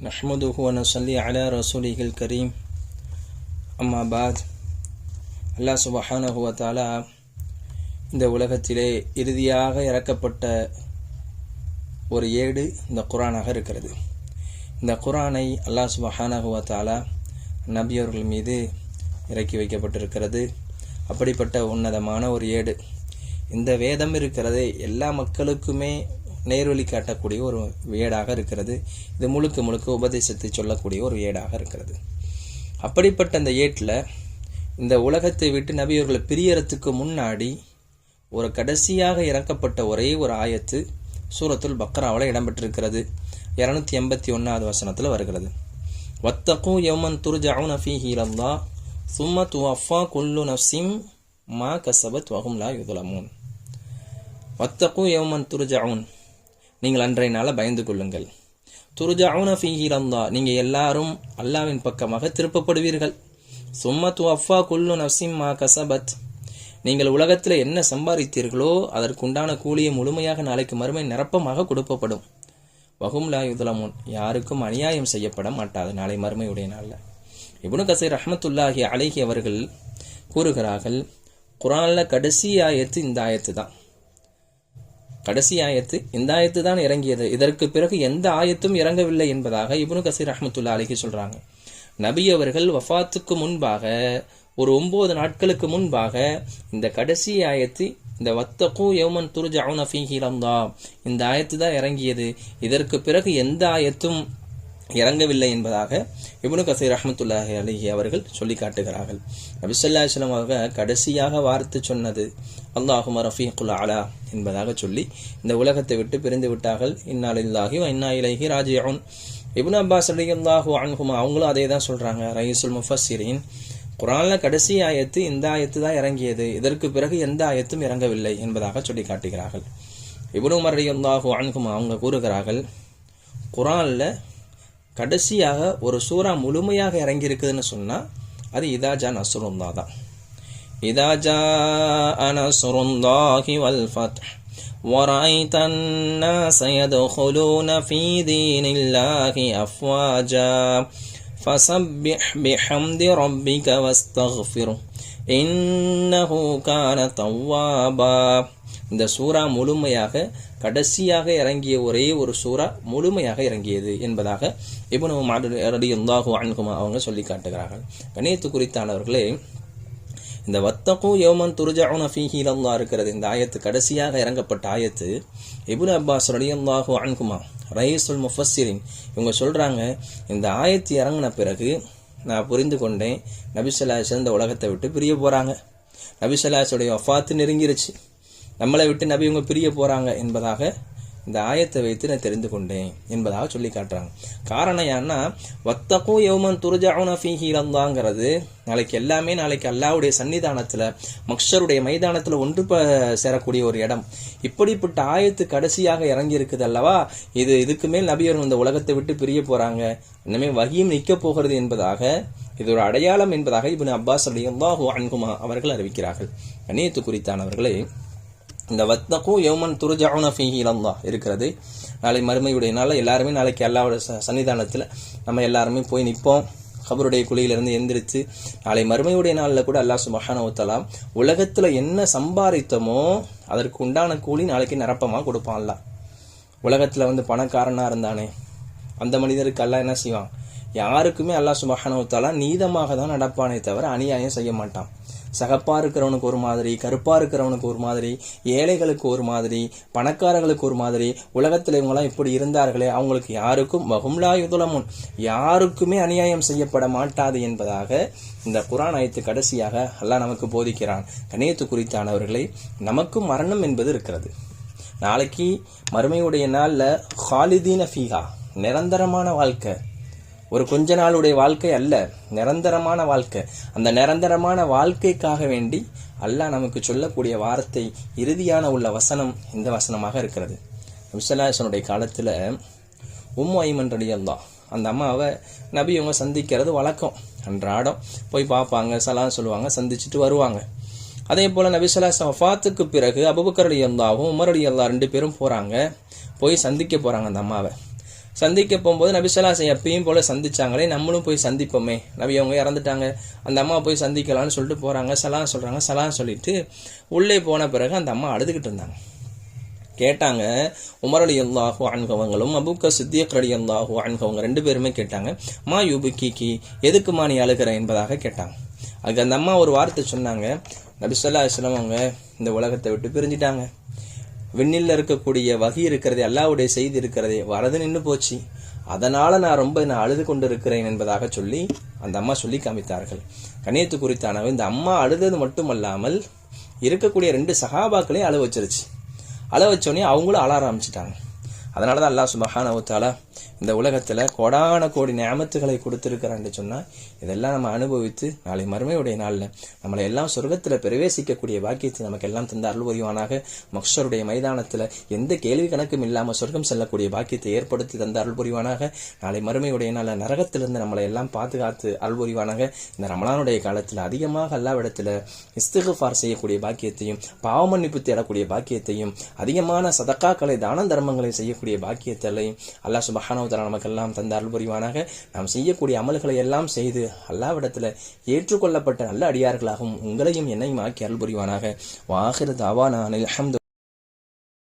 நஹ்மதுஹு வ நஸல்லி அலா ரசூலிஹில் கரீம். அம்மா பாத். அல்லாஹ் சுப்ஹானஹு வ தஆலா இந்த உலகத்திலே இறுதியாக இறக்கப்பட்ட ஒரு ஏடு இந்த குர்ஆனாக இருக்கிறது. இந்த குர்ஆனை அல்லாஹ் சுப்ஹானஹு வ தஆலா நபியவர்கள் மீது இறக்கி வைக்கப்பட்டிருக்கிறது. அப்படிப்பட்ட உன்னதமான ஒரு ஏடு. இந்த வேதம் இருக்கிறது எல்லா மக்களுக்குமே நேர்வழி காட்டக்கூடிய ஒரு ஏடாக இருக்கிறது. இது முழுக்க முழுக்க உபதேசத்தை சொல்லக்கூடிய ஒரு ஏடாக இருக்கிறது. அப்படிப்பட்ட அந்த ஏட்டில் இந்த உலகத்தை விட்டு நபியவர்களை பிரியறதுக்கு முன்னாடி ஒரு கடைசியாக இறக்கப்பட்ட ஒரே ஒரு ஆயத்து சூரத்துல் பக்ராவில் இடம்பெற்றிருக்கிறது. 281வது வசனத்தில் வருகிறது. வத்தகு யௌமன் துர்ஜஊன ஃபீஹி இலல்லாஹ் சும்ம துவஃபா குல்லு நஃப்ஸின் மா கஸபத் வஹும் லா யுظلمون. வத்தகு யௌமன் துர்ஜஊன், நீங்கள் அன்றைய நாளை பயந்து கொள்ளுங்கள். துர்ஜஊன ஃபீஹி இலல்லாஹ், நீங்கள் எல்லாரும் அல்லாஹ்வின் பக்கமாக திருப்பப்படுவீர்கள். சும்ம துவஃபா குல்லு நஃப்ஸின் மா கஸபத், நீங்கள் உலகத்தில் என்ன சம்பாதித்தீர்களோ அதற்குண்டான கூலியை முழுமையாக நாளைக்கு மறுமை நிரப்பமாக கொடுக்கப்படும். வஹும் லா யுظلمون, யாருக்கும் அநியாயம் செய்யப்பட மாட்டாது நாளை மறுமையுடைய நாளில். இப்னு கஸீர் ரஹ்மத்துல்லாஹி அலைஹி அவர்கள் கூறுகிறார்கள், குர்ஆன்ல கடைசி ஆயத்து இந்த ஆயத்து தான். கடைசி ஆயத்து இந்த ஆயத்து தான் இறங்கியது. இதற்கு பிறகு எந்த ஆயத்தும் இறங்கவில்லை என்பதாக இப்னு கஸீர் ரஹ்மத்துல்லாஹி அலைஹி சொல்றாங்க. நபி அவர்கள் வஃபாத்துக்கு முன்பாக ஒரு 9 நாட்களுக்கு முன்பாக இந்த கடைசி ஆயத்து, இந்த வத்தகு யௌமன் துர்ஜஊன ஃபீஹி இலல்லாஹ், இந்த ஆயத்து தான் இறங்கியது. இதற்கு பிறகு எந்த ஆயத்தும் இறங்கவில்லை என்பதாக இப்னு கஸீர் ரஹ்மத்துல்லாஹி அலைஹி அவர்கள் சொல்லி காட்டுகிறார்கள். நபி ஸல்லல்லாஹு அலைஹி வஸல்லம் அவர்கள் கடைசியாக வார்த்தை சொன்னது அல்லாஹும்ம ரஃபீக்குல் அலா என்பதாக சொல்லி இந்த உலகத்தை விட்டு பிரிந்து விட்டார்கள். இன்னா லில்லாஹி வ இன்னா இலைஹி ராஜிஊன். இப்னு அப்பாஸ் ரலியல்லாஹு அன்ஹுமா அவங்களும் அதே தான் சொல்றாங்க. ரயீசுல் முஃபஸ்ஸிரீன், குர்ஆன்ல கடைசி ஆயத்து இந்த ஆயத்து தான் இறங்கியது, இதற்கு பிறகு எந்த ஆயத்தும் இறங்கவில்லை என்பதாக சொல்லி காட்டுகிறார்கள். இப்னு உமர் ரலியல்லாஹு அன்ஹுமா அவங்க கூறுகிறார்கள், குர்ஆன்ல கடைசியாக ஒரு சூரா முழுமையாக இறங்கி இருக்குதுன்னு சொன்னா அது இதா ஜா நஸ்ருல்லாஹ் தான். இதா ஜா நஸ்ருல்லாஹி வல் ஃபத்ஹ் وَرَأَيْتَ النَّاسَ يَدْخُلُونَ فِي دِينِ اللَّهِ أَفْوَاجًا فَسَبِّحْ بِحَمْدِ رَبِّكَ وَاسْتَغْفِرْهُ إِنَّهُ كَانَ تَوَّابًا. இந்த சூரா முழுமையாக கடைசியாக இறங்கிய ஒரே ஒரு சூரா முழுமையாக இறங்கியது என்பதாக இப்னு உமர் ரலியல்லாஹு அன்ஹுமா அவங்க சொல்லி காட்டுகிறார்கள். கணியத்து குறித்தானவர்களே, இந்த வத்தகு யௌமன் துர்ஜஊன ஃபீஹி இலல்லாஹ் இருக்கிறது, இந்த ஆயத்து கடைசியாக இறங்கப்பட்ட ஆயத்து. இப்னு அப்பாஸ் ரலியல்லாஹு அன்ஹுமா ரயீசுல் முஃபஸ்ஸிரீன் இவங்க சொல்றாங்க, இந்த ஆயத்து இறங்கின பிறகு நான் புரிந்து கொண்டேன் நபி ஸல்லல்லாஹு அலைஹி வஸல்லம் இந்த உலகத்தை விட்டு பிரிய போறாங்க. நபி ஸல்லல்லாஹு அலைஹி வஸல்லம் வஃபாத் நெருங்கிருச்சு, நம்மளை விட்டு நபி இவங்க பிரிய போறாங்க என்பதாக இந்த ஆயத்தை வைத்து நான் தெரிந்து கொண்டேன் என்பதாக சொல்லி காட்டுறாங்க. காரணம் ஏன்னா, வத்தகு யௌமன் துர்ஜஊன ஃபீஹி இலல்லாஹ்ங்கிறது நாளைக்கு எல்லாமே நாளைக்கு அல்லாஹ்வுடைய சன்னிதானத்துல மக்ஷருடைய மைதானத்துல ஒன்று சேரக்கூடிய ஒரு இடம். இப்படிப்பட்ட ஆயத்து கடைசியாக இறங்கி இருக்குது அல்லவா, இதுக்கு மேல் நபியர் இந்த உலகத்தை விட்டு பிரிய போறாங்க, இன்னமே வஹியும் நிற்க போகிறது என்பதாக, இது ஒரு அடையாளம் என்பதாக இப்னு அப்பாஸ் ரலியல்லாஹு அன்ஹுமா அவர்கள் அறிவிக்கிறார்கள். கண்ணியத்து குறித்தானவர்களே, இந்த வத்தகு யௌமன் துர்ஜஊன ஃபீஹி இலல்லாஹ் இருக்கிறது, நாளை மறுமையுடைய நாள் எல்லாருமே நாளைக்கு அல்லாஹ்வுடைய சன்னிதானத்தில் நம்ம எல்லாருமே போய் நிற்போம். கபருடைய குழியிலிருந்து எந்திரிச்சு நாளை மறுமையுடைய நாளில் கூட அல்லாஹ் சுப்ஹானஹு வ தஆலா உலகத்தில் என்ன சம்பாதித்தமோ அதற்கு உண்டான கூலி நாளைக்கு நிரப்பமாக கொடுப்பான். அல்லாஹ் உலகத்தில் பணக்காரனாக இருந்தானே அந்த மனிதருக்கு அல்லாஹ் என்ன செய்வான், யாருக்குமே அல்லாஹ் சுப்ஹானஹு வ தஆலா நீதமாக தான் நடப்பானே தவிர அநியாயம் செய்ய மாட்டான். சகப்பா இருக்கிறவனுக்கு ஒரு மாதிரி, கருப்பா இருக்கிறவனுக்கு ஒரு மாதிரி, ஏழைகளுக்கு ஒரு மாதிரி, பணக்காரர்களுக்கு ஒரு மாதிரி, உலகத்தில் இவங்களாம் இப்படி இருந்தார்களே அவங்களுக்கு யாருக்கும் வஹும் லா யுظلمون, யாருக்குமே அநியாயம் செய்யப்பட மாட்டாது என்பதாக இந்த குர்ஆன் ஆயத்து கடைசியாக அல்லாஹ் நமக்கு போதிக்கிறான். கணியத்து குறித்தானவர்களை, நமக்கும் மரணம் என்பது இருக்கிறது. நாளைக்கு மறுமையுடைய நாள்ல ஹாலிதீன ஃபீஹா, நிரந்தரமான வாழ்க்கை, ஒரு கொஞ்ச நாளுடைய வாழ்க்கை அல்ல, நிரந்தரமான வாழ்க்கை. அந்த நிரந்தரமான வாழ்க்கைக்காக வேண்டி அல்லாஹ் நமக்கு சொல்லக்கூடிய வார்த்தை, இறுதியான உள்ள வசனம் இந்த வசனமாக இருக்கிறது. நபி ஸல்லல்லாஹு அலைஹி வஸல்லம் காலத்துல உம்மு ஐமன் ரலியல்லாஹ் அந்த அம்மாவை நபி அவங்க சந்திக்கிறது வழக்கம். அன்றாடம் போய் பார்ப்பாங்க, சலாம் சொல்லுவாங்க, சந்திச்சுட்டு வருவாங்க. அதே போல நபி ஸல்லல்லாஹு அலைஹி வஸல்லம் வஃபாத்துக்கு பிறகு அபூபக்கர் ரலியல்லாஹு உமர் ரலியல்லாஹு 2 பேரும் போறாங்க, போய் சந்திக்க போறாங்க அந்த அம்மாவை. சந்திக்க போகும்போது நபி ஸல்லல்லாஹு அலைஹி வஸல்லம் எப்பயும் போல சந்திச்சாங்களே, நம்மளும் போய் சந்திப்போமே, நபி அவங்க இறந்துட்டாங்க, அந்த அம்மா போய் சந்திக்கலாம்னு சொல்லிட்டு போறாங்க. சலாம் சொல்றாங்க. சலாம் சொல்லிட்டு உள்ளே போன பிறகு அந்த அம்மா அழுதுகிட்டு இருந்தாங்க. கேட்டாங்க, உமர் ரலியல்லாஹு அன்ஹு அவங்களும் அபூபக்கர் சித்திக் ரலியல்லாஹு அன்ஹு அவங்க 2 பேருமே கேட்டாங்க, மா யுபுகிகி, எதுக்குமா நீ அழுகிற என்பதாக கேட்டாங்க. அதுக்கு அந்த அம்மா ஒரு வார்த்தை சொன்னாங்க, நபி ஸல்லல்லாஹு அலைஹி வஸல்லம் அவங்க இந்த உலகத்தை விட்டு பிரிஞ்சிட்டாங்க, விண்ணில் இருக்கக்கூடிய வகி இருக்கிறதே, அல்லாஹ்வுடைய செய்தி இருக்கிறதே வரது நின்று போச்சு, அதனால நான் அழுது கொண்டு இருக்கிறேன் என்பதாக சொல்லி அந்த அம்மா சொல்லி காமித்தார்கள். கண்ணியத்து குறித்தானவ இந்த அம்மா அழுதது மட்டுமல்லாமல் இருக்கக்கூடிய 2 சஹாபாக்களையும் அழ வச்சிருச்சு. அழ வச்சோடனே அவங்களும் அழ ஆரம்பிச்சிட்டாங்க. அதனாலதான் அல்லாஹ் சுப்ஹானஹு வ தஆலா இந்த உலகத்துல கோடான கோடி நியமத்துகளை கொடுத்திருக்கிறான்னு சொன்னா, இதெல்லாம் நம்ம அனுபவித்து நாளை மறுமையுடைய நாள்ல நம்மளை எல்லாம் சொர்க்கத்துல பிரவேசிக்கக்கூடிய பாக்கியத்தை நமக்கு எல்லாம் தந்த அருள் புரிவானாக. மஹ்ஷருடைய மைதானத்துல எந்த கேள்வி கணக்கும் இல்லாம சொர்க்கம் செல்லக்கூடிய பாக்கியத்தை ஏற்படுத்தி தந்த அருள் புரிவானாக. நாளை மறுமையுடைய நாள்ல நரகத்திலிருந்து நம்மளை எல்லாம் பாதுகாத்து அருள் புரிவானாக. இந்த ரமலானுடைய காலத்துல அதிகமாக அல்லாஹ்விடத்துல இஸ்திக்ஃபார் செய்யக்கூடிய பாக்கியத்தையும், பாவ மன்னிப்பு தேடக்கூடிய பாக்கியத்தையும், அதிகமான சதக்காக்களை தான தர்மங்களை செய்யக்கூடிய பாக்கியத்தையும் அல்லாஹ் சுப்ஹானஹு வ தஆலா நமக்கெல்லாம் தந்த அருள் புரிவானாக. நாம் செய்யக்கூடிய அமல்களை எல்லாம் செய்து அல்லாஹ்விடத்துல ஏற்றுக்கொள்ளப்பட்ட நல்ல அடியார்களாகவும் உங்களையும் என்னையும் ஆக்கி அருள் புரிவானாக. வாஹிரு தாவானா அல்ஹம்து